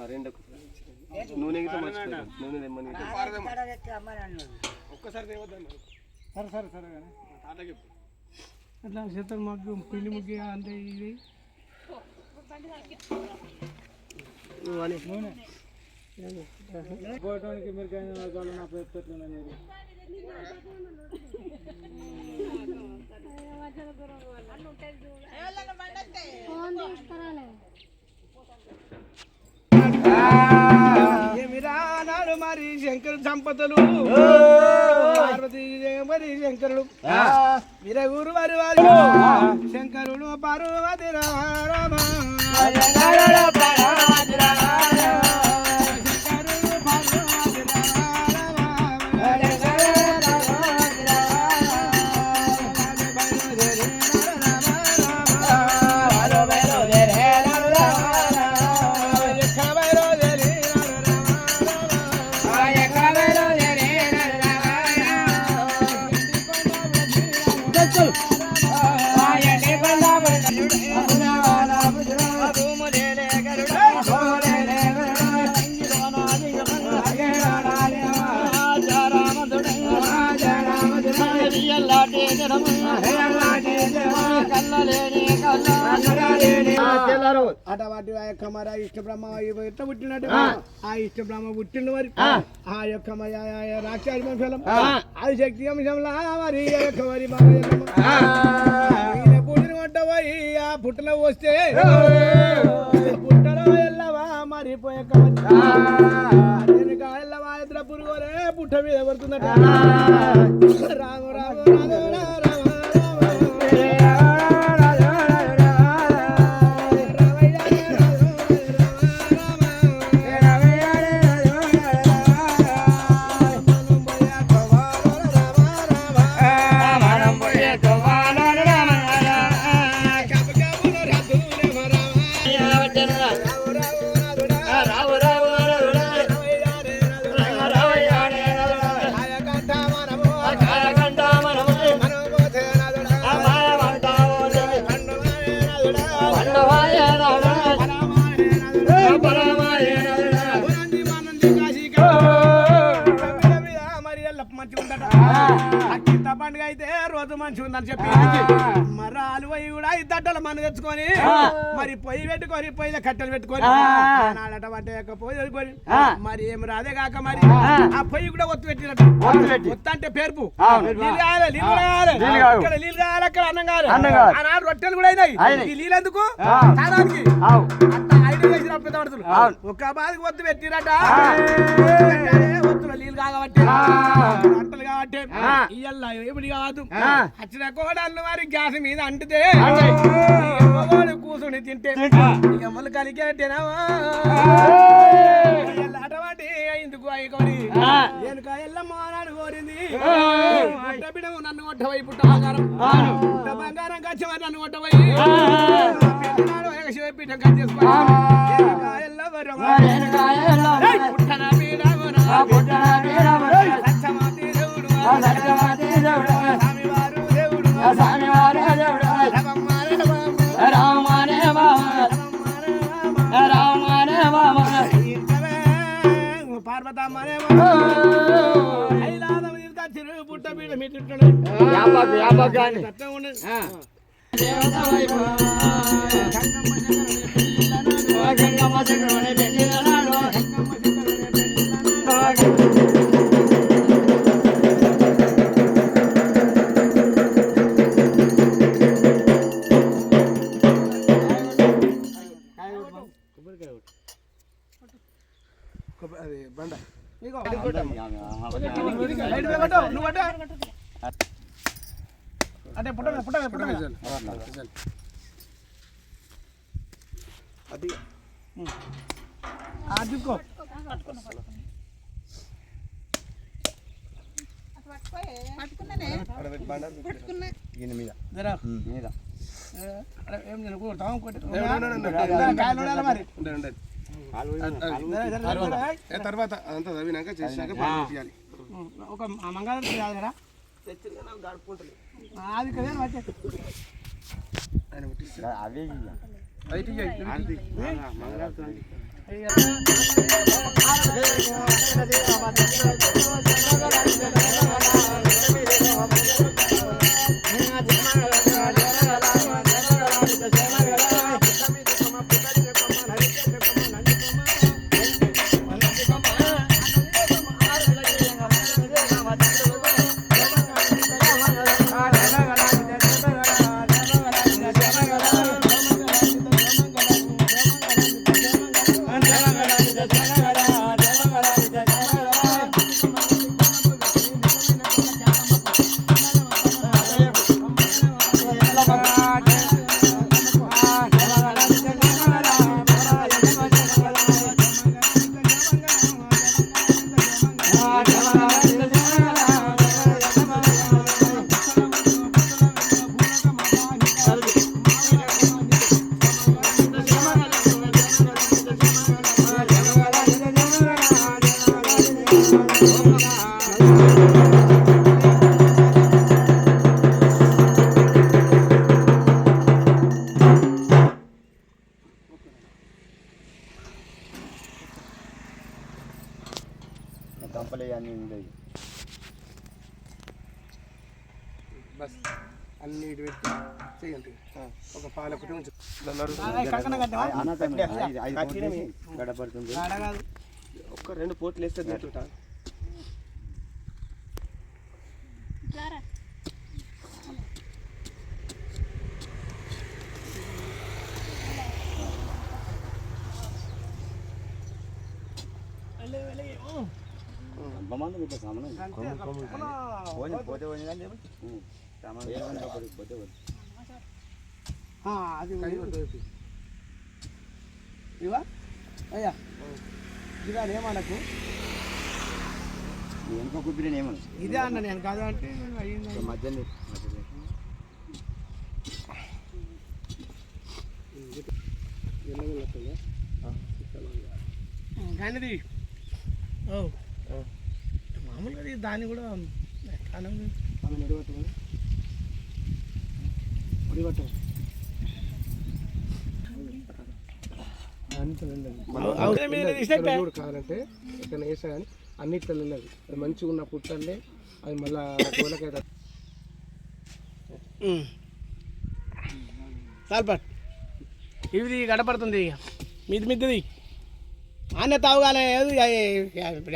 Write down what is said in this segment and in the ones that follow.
రెండు నూనె నూనె తెమ్మని ఒక్కసారి సరే సరే సరే కానీ అట్లా చేస్తాను మాకు పిండి ముగ్గి అంటే ఇది నూనె పోవటానికి మీరు నా పెట్టట్లేదు ఏమిరానాడు మరి శంకరు సంపదలు పార్వతీ మరి శంకరుడు వీరగురు వారి వారి శంకరుడు పార్వతి రామ అటవాటి ఆ యొక్క మరి ఇష్ట బ్రహ్మ ఎట్లా పుట్టినట్టు ఆ ఇష్ట బ్రహ్మ పుట్టిన మరి ఆ యొక్క మరి రాక్షసలం అది శక్తి అంశంలా మరి ఆ యొక్క మరి పుట్టిన వంట పోయి ఆ పుట్టలో వస్తే పుట్టలో వెళ్ళవా మరిపోయాక వెళ్ళవా ఇద్దరు పురుగోరే పుట్ట మీద పడుతుందట రాము రాము రాము పండుగ అయితే రోజు మంచిగా ఉందని చెప్పి మరి అలువయి కూడా ఇద్దట్టలు మన తెచ్చుకొని మరి పొయ్యి పెట్టుకొని పొయ్యిలో కట్టెలు పెట్టుకొని నాడట పట్టేయకపోయి మరి ఏం రాదే కాక మరి ఆ పొయ్యి కూడా ఒత్తు పెట్టినట్టు ఒత్త అంటే పేర్పు నీళ్ళు కావాలి ఇక్కడ నీళ్ళు కావాలి అక్కడ అన్నం కావాలి ఆనాడు రొట్టెలు కూడా అయినాయి ఈ నీళ్ళు ఎందుకు తాగడానికి అట్లా ఐదు వేసిన పెద్ద పడుతుంది ఒక బాధకి ఒత్తు పెట్టిరట ఒత్తులో నీళ్ళు కాగబట్టి వంటలు కాబట్టి ఇయ్యల్లా ఏమిటి కాదు వచ్చిన కోడళ్ళు వారి గ్యాస్ మీద అంటితే కూర్చుని తింటే ఎమ్మలు కలిగేటేనా అటువంటి ఎందుకు అయ్యి వెనుక ఎల్లమ్మ నాడు కోరింది బిడము నన్ను కొట్టబోయి పుట్ట బంగారం కచ్చమని నన్ను కొట్టబోయి శివపీఠం కట్టేసుకో పుట్టన పార్వతమ్మనే పుట్ట బీడ మీటింటాడు బండ అంటే పుట్ట పుట్ట పుట్ట అది అదికో తర్వాత అంతా చదివినాక చేసినాక ఒక మంగళవారం కాదు కదా అది కదా అవే దంపలే అన్నీ ఉండేవి. బస్ అన్ని పెట్టి చేయండి. ఒక పాలకుటి ఉంచు గడపడుతుంది. ఒక 2 పోట్లు వేస్తే తింటుంటా. మంది పెట్టే సామాన్ పోతే పోయింది కానీ సామాన్ పోతే అది ఇవా అయ్యా ఇదా ఏమనకు వెనుక కుప్పిన ఏమను ఇదే అన్న నేను కాదు అంటే మధ్య కానీ మామూలుగా దాన్ని కూడా కావాలంటే ఇక్కడ వేసా కానీ అన్నిట్లో వెళ్ళదు. అది మంచిగా ఉన్న పుట్టలే అది మళ్ళా తోలకైతే చాలుపట్ ఇది గడపడుతుంది. మీది మిద్దది ఆనే తాగాలి.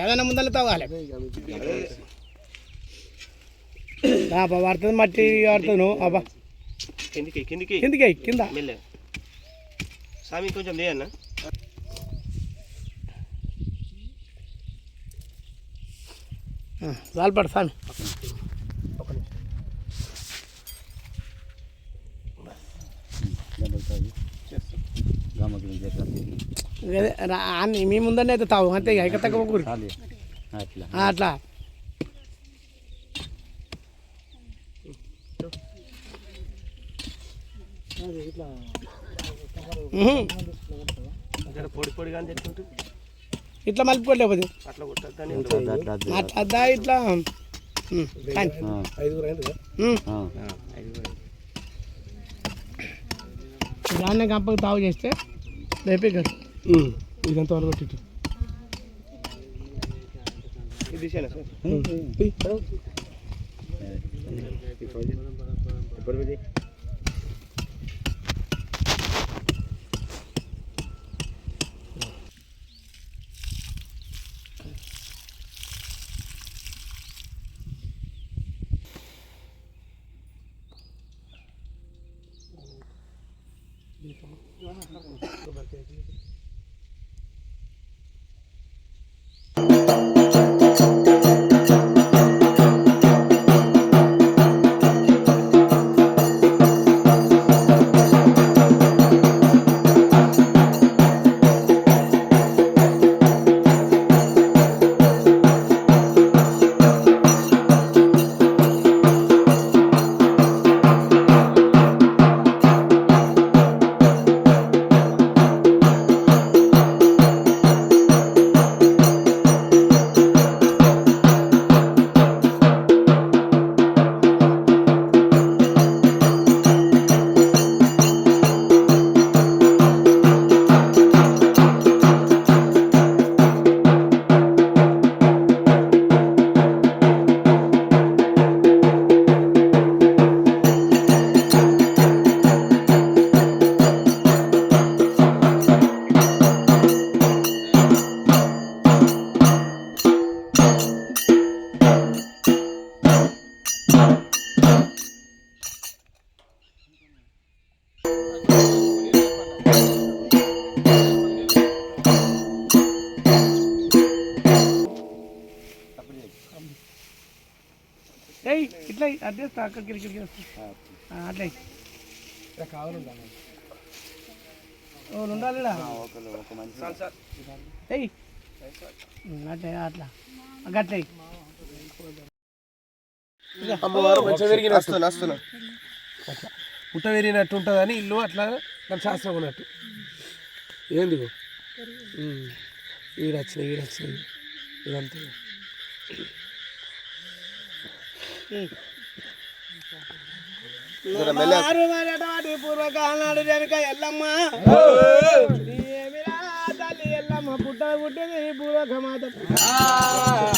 ఏదైనా ముందర తాగాలి. పడుతుంది మట్టి పడుతుంది. అబ్బా కిందికి కిందికి కిందికి కింద స్వామి కొంచెం లేదన్న. చాలుపడు స్వామి. మీ ముందరనే అయితే తావు అంతే. ఇక తక్కువ కూర అట్లా పొడి పొడిగా అని చెప్తుంటే ఇట్లా మలుపుకోలేకపోతే అట్లా కొట్టద్దని అట్లా ఇట్లా 5 దాన్నే కంపకు తావు చేస్తే రేపే కదా ఇదంతా వరకు కొట్టి ఇది సార్ ఇప్పుడు మీది కట్టేస్తా అక్కడికి ఇక్కడికి వస్తా అట్లే ఉండాలి ఒక మంచి ఎయ్ అట్లే అట్లా గట్లే అమ్మవారు మంచిగా పెరిగిన వస్తున్నా పుట్ట పెరిగినట్టు ఉంటుందని ఇల్లు అట్లా దాని శాస్త్రం ఉన్నట్టు ఏంది ఈడొచ్చినాయి ఇదంతా పూర్వకాలనాడు వెనక ఎల్లమ్మ ఏమిరా తల్లి ఎల్లమ్మ పుట్ట పుట్టింది పూర్వకమాత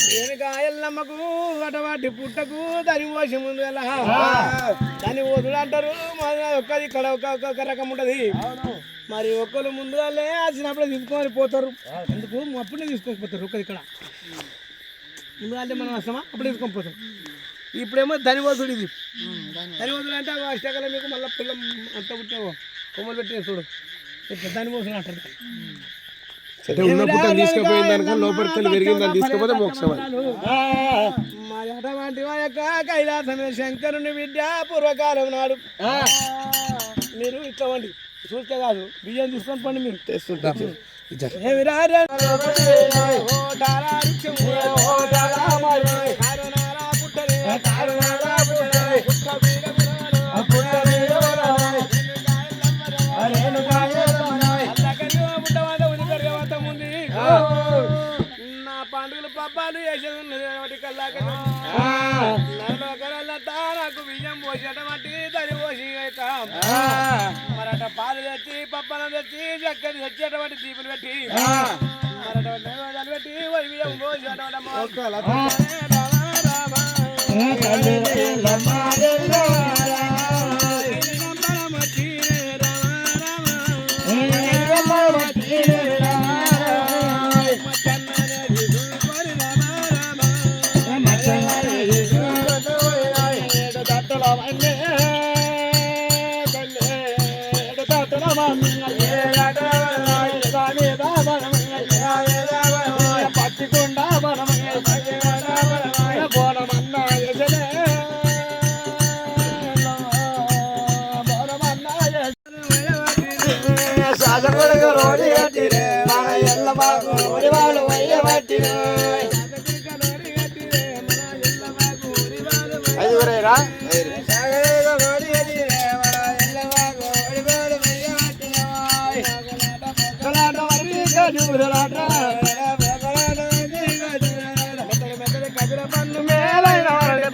వెనక ఎల్లమ్మకు అటువంటి పుట్టకు దాని పోసి ముందు దాన్ని వదులు అంటారు ఒక్కది ఇక్కడ ఒక్కొక్క రకం ఉంటది మరి ఒక్కరు ముందుగానే వచ్చినప్పుడు తీసుకొని పోతారు ఎందుకు అప్పుడే తీసుకోకపోతారు ఒక్కది ఇక్కడ ముందుగానే మనం వస్తామా అప్పుడు తీసుకొని పోతాం ఇప్పుడేమో ధనివోసుడు ఇది ధనివోసుడు అంటే అష్టకాలం మీకు మళ్ళీ పిల్లం అంత పుట్టావు కొమ్మలు పెట్టిన చూడు ఇట్లా ధనివోసుడు అంటారు ఉన్న పుట్ట తీసుకుపోయింది అనుకో లోపలికి వెళ్ళి పెరిగిందని తీసుకుపోతే మోక్షం మరి అటువంటి మా యొక్క కైలాసమే శంకరుని విద్య పూర్వకాలం నాడు మీరు ఇట్లా వండి చూస్తే కాదు బియ్యం తీసుకొని పండి మీరు తెస్తుంటారు నా పండుగలు పబ్బాలు వేసేది కల్లాక నాకు బియ్యం పోసేటటువంటి దాన్ని పోసి మరట పాలు తెచ్చి పప్పనం తెచ్చి చక్కని తెచ్చేటువంటి దీపులు పెట్టి మరట పెట్టి బియ్యం పోసేటటువంటి ఐదుగురేరా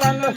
పన్ను